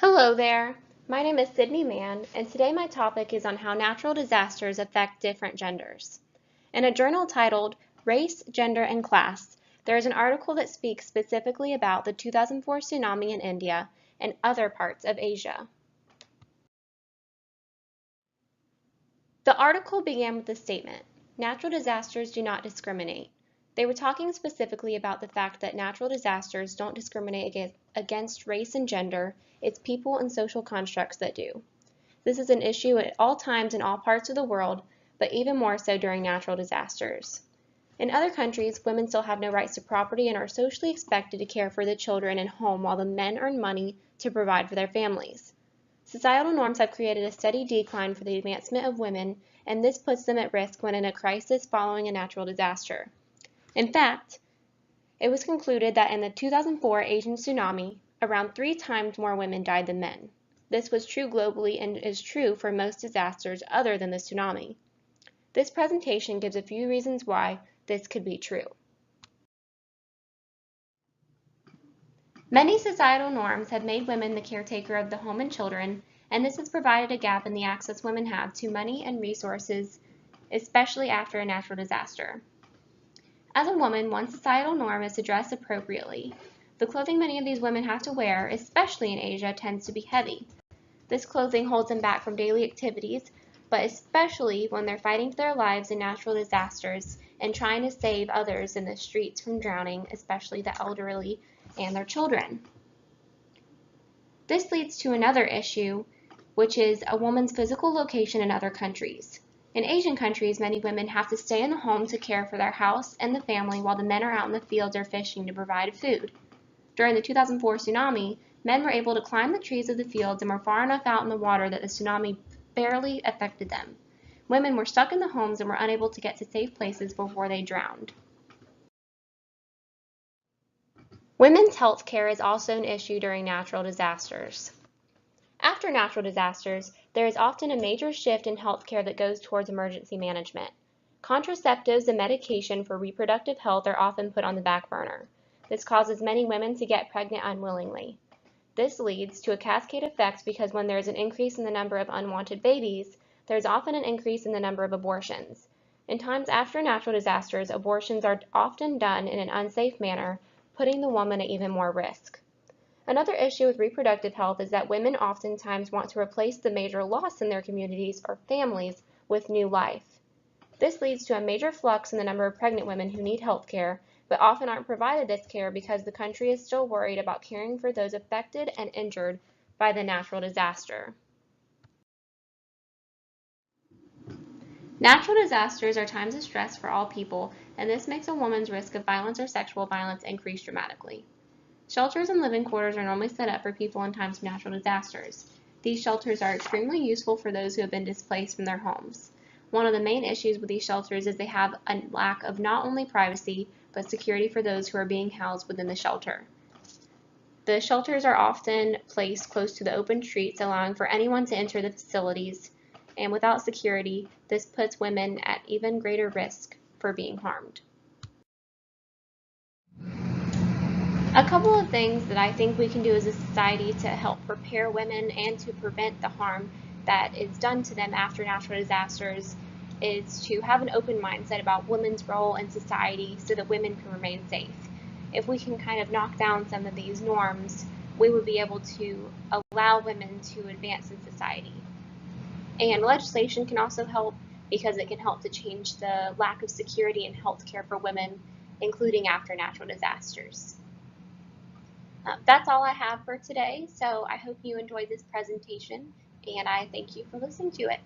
Hello there. My name is Sydney Mann, and today my topic is on how natural disasters affect different genders. In a journal titled Race, Gender, and Class, there is an article that speaks specifically about the 2004 tsunami in India and other parts of Asia. The article began with the statement, "Natural disasters do not discriminate." They were talking specifically about the fact that natural disasters don't discriminate against race and gender, it's people and social constructs that do. This is an issue at all times in all parts of the world, but even more so during natural disasters. In other countries, women still have no rights to property and are socially expected to care for the children and home while the men earn money to provide for their families. Societal norms have created a steady decline for the advancement of women, and this puts them at risk when in a crisis following a natural disaster. In fact, it was concluded that in the 2004 Asian tsunami, around 3 times more women died than men. This was true globally and is true for most disasters other than the tsunami. This presentation gives a few reasons why this could be true. Many societal norms have made women the caretaker of the home and children, and this has provided a gap in the access women have to money and resources, especially after a natural disaster. As a woman, one societal norm is to dress appropriately. The clothing many of these women have to wear, especially in Asia, tends to be heavy. This clothing holds them back from daily activities, but especially when they're fighting for their lives in natural disasters and trying to save others in the streets from drowning, especially the elderly and their children. This leads to another issue, which is a woman's physical location in other countries. In Asian countries, many women have to stay in the home to care for their house and the family while the men are out in the fields or fishing to provide food. During the 2004 tsunami, men were able to climb the trees of the fields and were far enough out in the water that the tsunami barely affected them. Women were stuck in the homes and were unable to get to safe places before they drowned. Women's health care is also an issue during natural disasters. After natural disasters, there is often a major shift in health care that goes towards emergency management. Contraceptives and medication for reproductive health are often put on the back burner. This causes many women to get pregnant unwillingly. This leads to a cascade effect because when there is an increase in the number of unwanted babies, there is often an increase in the number of abortions. In times after natural disasters, abortions are often done in an unsafe manner, putting the woman at even more risk. Another issue with reproductive health is that women oftentimes want to replace the major loss in their communities or families with new life. This leads to a major flux in the number of pregnant women who need health care, but often aren't provided this care because the country is still worried about caring for those affected and injured by the natural disaster. Natural disasters are times of stress for all people, and this makes a woman's risk of violence or sexual violence increase dramatically. Shelters and living quarters are normally set up for people in times of natural disasters. These shelters are extremely useful for those who have been displaced from their homes. One of the main issues with these shelters is they have a lack of not only privacy, but security for those who are being housed within the shelter. The shelters are often placed close to the open streets, allowing for anyone to enter the facilities, and without security, this puts women at even greater risk for being harmed. A couple of things that I think we can do as a society to help prepare women and to prevent the harm that is done to them after natural disasters is to have an open mindset about women's role in society so that women can remain safe. If we can kind of knock down some of these norms, we would be able to allow women to advance in society. And legislation can also help because it can help to change the lack of security and health care for women, including after natural disasters. That's all I have for today, so I hope you enjoyed this presentation, and I thank you for listening to it.